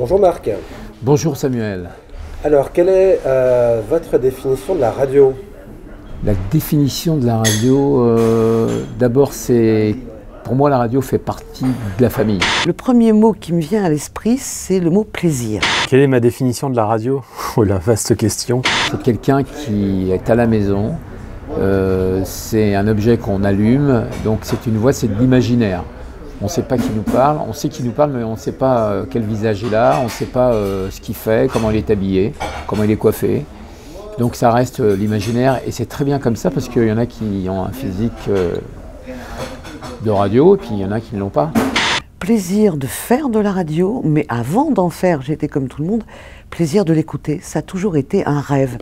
Bonjour Marc. Bonjour Samuel. Alors, quelle est votre définition de la radio? La définition de la radio, d'abord pour moi la radio fait partie de la famille. Le premier mot qui me vient à l'esprit, c'est le mot plaisir. Quelle est ma définition de la radio? Oh la vaste question. C'est quelqu'un qui est à la maison, c'est un objet qu'on allume, donc c'est une voix, c'est de l'imaginaire. On ne sait pas qui nous parle, on sait qui nous parle, mais on ne sait pas quel visage il a, on ne sait pas ce qu'il fait, comment il est habillé, comment il est coiffé. Donc ça reste l'imaginaire et c'est très bien comme ça parce qu'il y en a qui ont un physique de radio et puis il y en a qui ne l'ont pas. Plaisir de faire de la radio, mais avant d'en faire, j'étais comme tout le monde, plaisir de l'écouter. Ça a toujours été un rêve.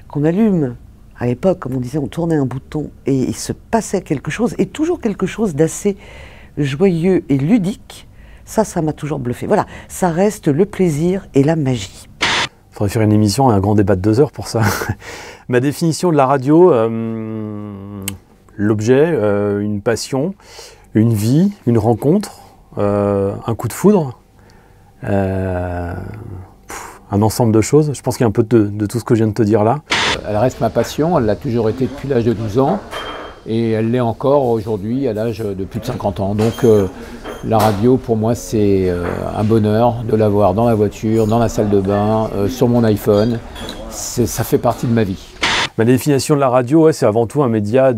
Qu'on allume, à l'époque, comme on disait, on tournait un bouton et il se passait quelque chose, et toujours quelque chose d'assez joyeux et ludique. Ça m'a toujours bluffé. Voilà, ça reste le plaisir et la magie. Il faudrait faire une émission et un grand débat de 2 heures pour ça. Ma définition de la radio, l'objet, une passion, une vie, une rencontre, un coup de foudre, un ensemble de choses. Je pense qu'il y a un peu de tout ce que je viens de te dire là. Elle reste ma passion, elle l'a toujours été depuis l'âge de 12 ans et elle l'est encore aujourd'hui à l'âge de plus de 50 ans. Donc la radio pour moi c'est un bonheur de l'avoir dans la voiture, dans la salle de bain, sur mon iPhone. Ça fait partie de ma vie. Ma définition de la radio, c'est avant tout un média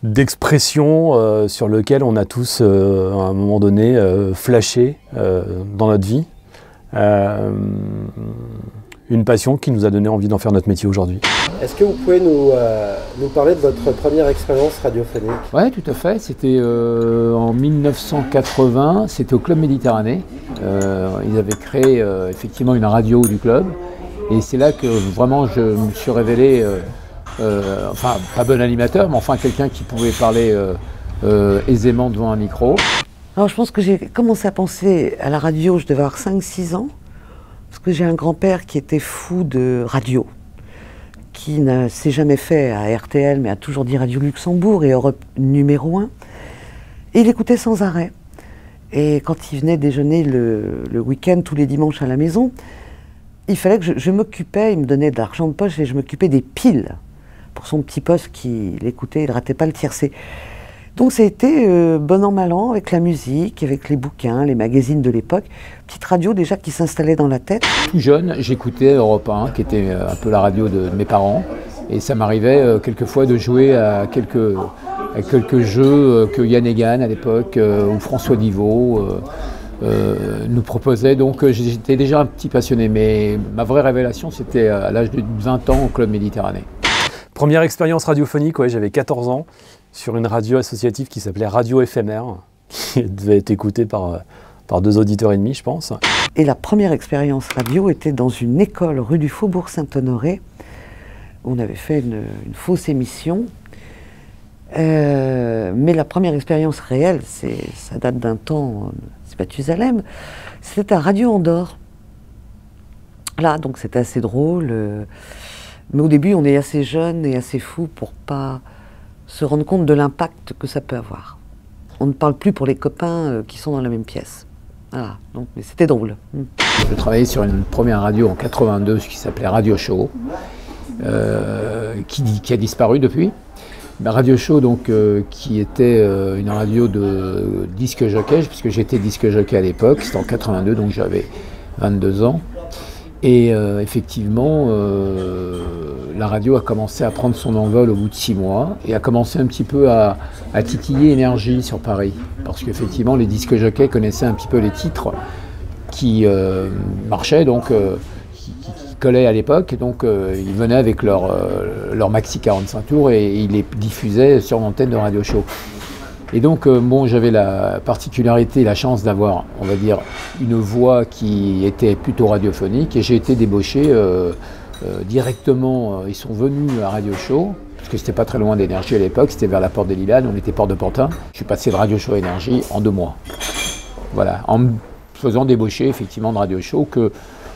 d'expression sur lequel on a tous, à un moment donné, flashé dans notre vie. Une passion qui nous a donné envie d'en faire notre métier aujourd'hui. Est-ce que vous pouvez nous parler de votre première expérience radiophonique? Oui, tout à fait. C'était en 1980, c'était au Club Méditerranée. Ils avaient créé effectivement une radio du club. Et c'est là que vraiment je me suis révélé, enfin pas bon animateur, mais enfin quelqu'un qui pouvait parler aisément devant un micro. Alors je pense que j'ai commencé à penser à la radio, je devais avoir 5-6 ans, parce que j'ai un grand-père qui était fou de radio, qui ne s'est jamais fait à RTL, mais a toujours dit Radio Luxembourg et Europe numéro 1. Et il écoutait sans arrêt. Et quand il venait déjeuner le week-end, tous les dimanches à la maison, il fallait que je m'occupais, il me donnait de l'argent de poche et je m'occupais des piles pour son petit poste qu'il écoutait, il ne ratait pas le tiercé. Donc ça a été bon an mal an avec la musique, avec les bouquins, les magazines de l'époque. Petite radio déjà qui s'installait dans la tête. Tout jeune, j'écoutais Europe 1, qui était un peu la radio de mes parents. Et ça m'arrivait quelquefois de jouer à quelques jeux que Yann Egan à l'époque, ou François Divot nous proposait. Donc j'étais déjà un petit passionné. Mais ma vraie révélation, c'était à l'âge de 20 ans au Club Méditerranée. Première expérience radiophonique, ouais, j'avais 14 ans. Sur une radio associative qui s'appelait Radio Éphémère, qui devait être écoutée par 2 auditeurs et demi, je pense. Et la première expérience radio était dans une école rue du Faubourg Saint-Honoré, où on avait fait une fausse émission. Mais la première expérience réelle, ça date d'un temps, c'est Mathusalem, c'était à Radio Andorre. Là, donc c'était assez drôle. Mais au début, on est assez jeune et assez fou pour pas se rendre compte de l'impact que ça peut avoir. On ne parle plus pour les copains qui sont dans la même pièce. Voilà, donc, mais c'était drôle. Je travaillais sur une première radio en 82, ce qui s'appelait Radio Show, qui a disparu depuis. Radio Show, donc, qui était une radio de disque jockey, puisque j'étais disque jockey à l'époque, c'était en 82, donc j'avais 22 ans. Et effectivement, la radio a commencé à prendre son envol au bout de 6 mois et a commencé un petit peu à titiller Énergie sur Paris. Parce qu'effectivement, les disques jockeys connaissaient un petit peu les titres qui marchaient, donc qui collaient à l'époque. Donc ils venaient avec leur maxi 45 tours et ils les diffusaient sur l'antenne de Radio Show. Et donc, bon, j'avais la particularité, la chance d'avoir, on va dire, une voix qui était plutôt radiophonique et j'ai été débauché directement. Ils sont venus à Radio Show, parce que c'était pas très loin d'Énergie à l'époque, c'était vers la Porte des Lilas, on était Porte de Pantin. Je suis passé de Radio Show à Énergie en 2 mois. Voilà, en me faisant débaucher effectivement de Radio Show que,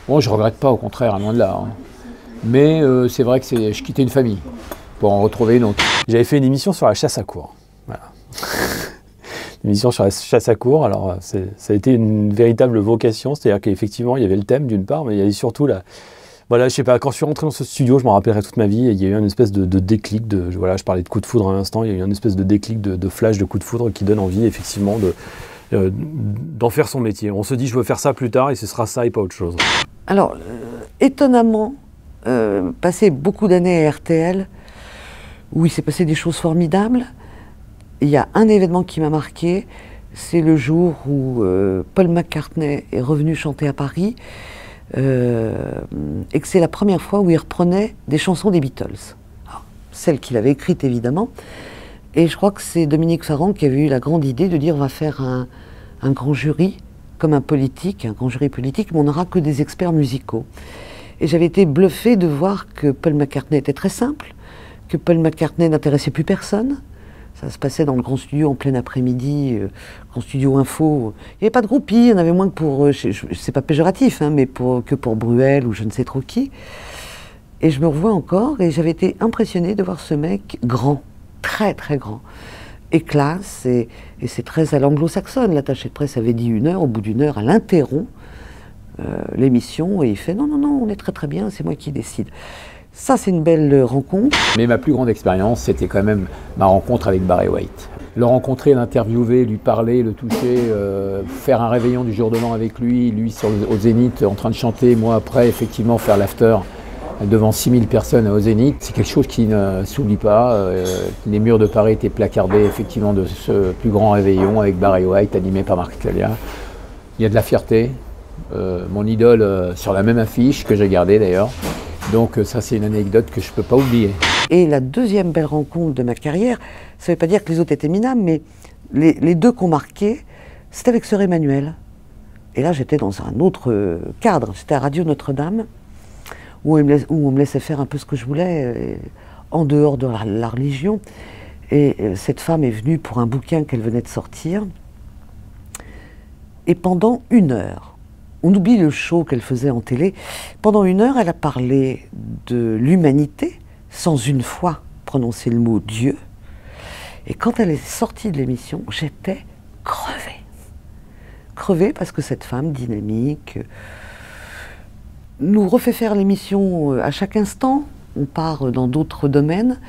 bon, je regrette pas, au contraire, loin de là. Hein. Mais c'est vrai que je quittais une famille pour en retrouver une autre. J'avais fait une émission sur la chasse à courre. Voilà. une émission sur la chasse à courre. Alors, ça a été une véritable vocation, c'est-à-dire qu'effectivement, il y avait le thème d'une part, mais il y avait surtout voilà, je sais pas, quand je suis rentré dans ce studio, je m'en rappellerai toute ma vie, et il y a eu une espèce de déclic, voilà, je parlais de coup de foudre à l'instant, il y a eu une espèce de déclic, de flash de coup de foudre qui donne envie, effectivement, d'en faire son métier. On se dit, je veux faire ça plus tard, et ce sera ça et pas autre chose. Alors, étonnamment, passé beaucoup d'années à RTL, où il s'est passé des choses formidables, il y a un événement qui m'a marqué, c'est le jour où Paul McCartney est revenu chanter à Paris, et que c'est la première fois où il reprenait des chansons des Beatles. Alors, celles qu'il avait écrites évidemment, et je crois que c'est Dominique Farran qui avait eu la grande idée de dire on va faire un grand jury, comme un politique, un grand jury politique, mais on n'aura que des experts musicaux. Et j'avais été bluffée de voir que Paul McCartney était très simple, que Paul McCartney n'intéressait plus personne. Ça se passait dans le grand studio en plein après-midi, grand studio info. Il n'y avait pas de groupies, il y en avait moins que pour, c'est pas péjoratif, hein, mais que pour Bruel ou je ne sais trop qui. Et je me revois encore, et j'avais été impressionnée de voir ce mec grand, très très grand, et classe, et c'est très à l'anglo-saxonne. L'attaché de presse avait dit 1 heure, au bout d'1 heure, elle interrompt l'émission, et il fait non, on est très très bien, c'est moi qui décide. Ça, c'est une belle rencontre. Mais ma plus grande expérience, c'était quand même ma rencontre avec Barry White. Le rencontrer, l'interviewer, lui parler, le toucher, faire un réveillon du jour de l'an avec lui au Zénith en train de chanter, moi après, effectivement, faire l'after devant 6000 personnes au Zénith. C'est quelque chose qui ne s'oublie pas. Les murs de Paris étaient placardés, effectivement, de ce plus grand réveillon avec Barry White, animé par Marc Calia. Il y a de la fierté. Mon idole sur la même affiche, que j'ai gardée d'ailleurs. Donc ça, c'est une anecdote que je ne peux pas oublier. Et la deuxième belle rencontre de ma carrière, ça ne veut pas dire que les autres étaient minables, mais les deux qu'on marqué, c'était avec Sœur Emmanuelle. Et là, j'étais dans un autre cadre. C'était à Radio Notre-Dame, où on me laissait faire un peu ce que je voulais, en dehors de la religion. Et cette femme est venue pour un bouquin qu'elle venait de sortir. Et pendant 1 heure, on oublie le show qu'elle faisait en télé. Pendant 1 heure, elle a parlé de l'humanité, sans une fois prononcer le mot Dieu. Et quand elle est sortie de l'émission, j'étais crevée. Crevée parce que cette femme dynamique nous refait faire l'émission à chaque instant. On part dans d'autres domaines.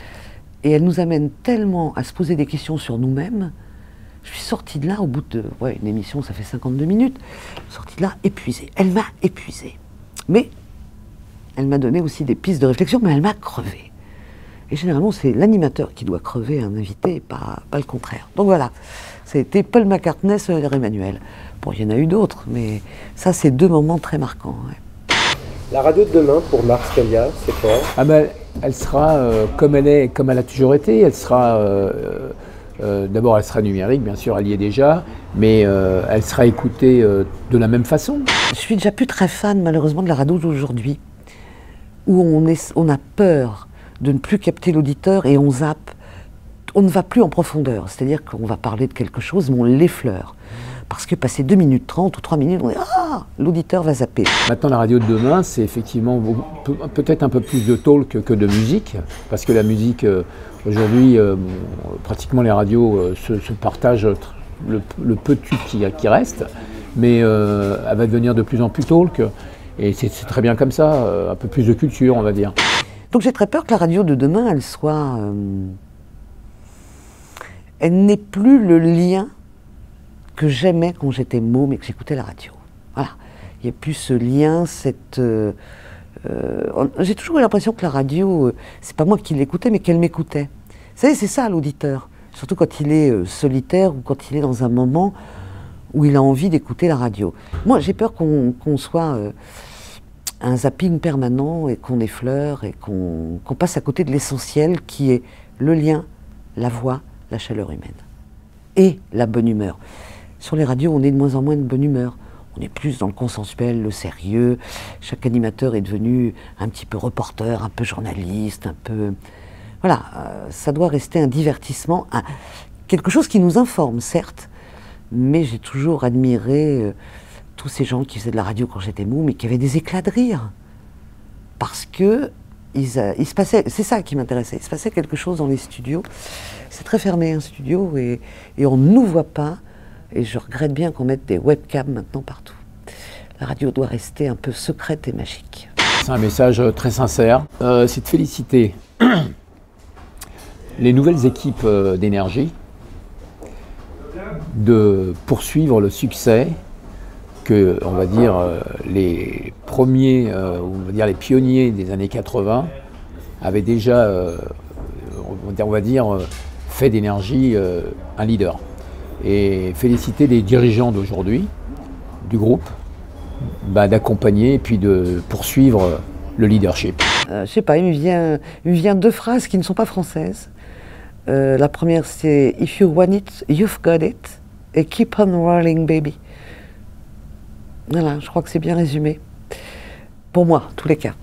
Et elle nous amène tellement à se poser des questions sur nous-mêmes. Je suis sortie de là au bout de une émission, ça fait 52 minutes. Sortie de là épuisée. Elle m'a épuisée. Mais elle m'a donné aussi des pistes de réflexion, mais elle m'a crevée. Et généralement, c'est l'animateur qui doit crever un invité, pas le contraire. Donc voilà, c'était Paul McCartney, Sœur Emmanuelle. Bon, il y en a eu d'autres, mais ça, c'est 2 moments très marquants. Ouais. La radio de demain pour Marc Calia, c'est quoi? Ah ben, elle sera comme elle a toujours été. Elle sera d'abord, elle sera numérique, bien sûr, elle y est déjà, mais elle sera écoutée de la même façon. Je suis déjà plus très fan, malheureusement, de la radio d'aujourd'hui, où on a peur de ne plus capter l'auditeur et on zappe. On ne va plus en profondeur, c'est-à-dire qu'on va parler de quelque chose, mais on l'effleure. Parce que passer 2 minutes 30 ou 3 minutes, on dit « Ah !» l'auditeur va zapper. Maintenant, la radio de demain, c'est effectivement peut-être un peu plus de talk que de musique, parce que la musique, aujourd'hui, pratiquement les radios se partagent le peu de tubes qui restent, mais elle va devenir de plus en plus talk, et c'est très bien comme ça, un peu plus de culture, on va dire. Donc j'ai très peur que la radio de demain, elle soit... elle n'ait plus le lien que j'aimais quand j'étais môme et que j'écoutais la radio. Voilà. Il n'y a plus ce lien, j'ai toujours eu l'impression que la radio, c'est pas moi qui l'écoutais, mais qu'elle m'écoutait. Vous savez, c'est ça l'auditeur. Surtout quand il est solitaire ou quand il est dans un moment où il a envie d'écouter la radio. Moi, j'ai peur qu'on soit un zapping permanent et qu'on effleure et qu'on passe à côté de l'essentiel qui est le lien, la voix, la chaleur humaine et la bonne humeur. Sur les radios, on est de moins en moins de bonne humeur. On est plus dans le consensuel, le sérieux. Chaque animateur est devenu un petit peu reporter, un peu journaliste, un peu... Voilà, ça doit rester un divertissement, quelque chose qui nous informe, certes, mais j'ai toujours admiré tous ces gens qui faisaient de la radio quand j'étais môme, mais qui avaient des éclats de rire. Parce que il se passait, c'est ça qui m'intéressait, il se passait quelque chose dans les studios. C'est très fermé un studio et on ne nous voit pas. Et je regrette bien qu'on mette des webcams maintenant partout. La radio doit rester un peu secrète et magique. C'est un message très sincère. C'est de féliciter les nouvelles équipes d'énergie de poursuivre le succès que, on va dire, les premiers, on va dire les pionniers des années 80 avaient déjà, on va dire, fait d'énergie un leader. Et féliciter les dirigeants d'aujourd'hui, du groupe, d'accompagner et puis de poursuivre le leadership. Je sais pas, il me vient deux phrases qui ne sont pas françaises. La première c'est « If you want it, you've got it » et « Keep on rolling, baby ». Voilà, je crois que c'est bien résumé. Pour moi, tous les cas.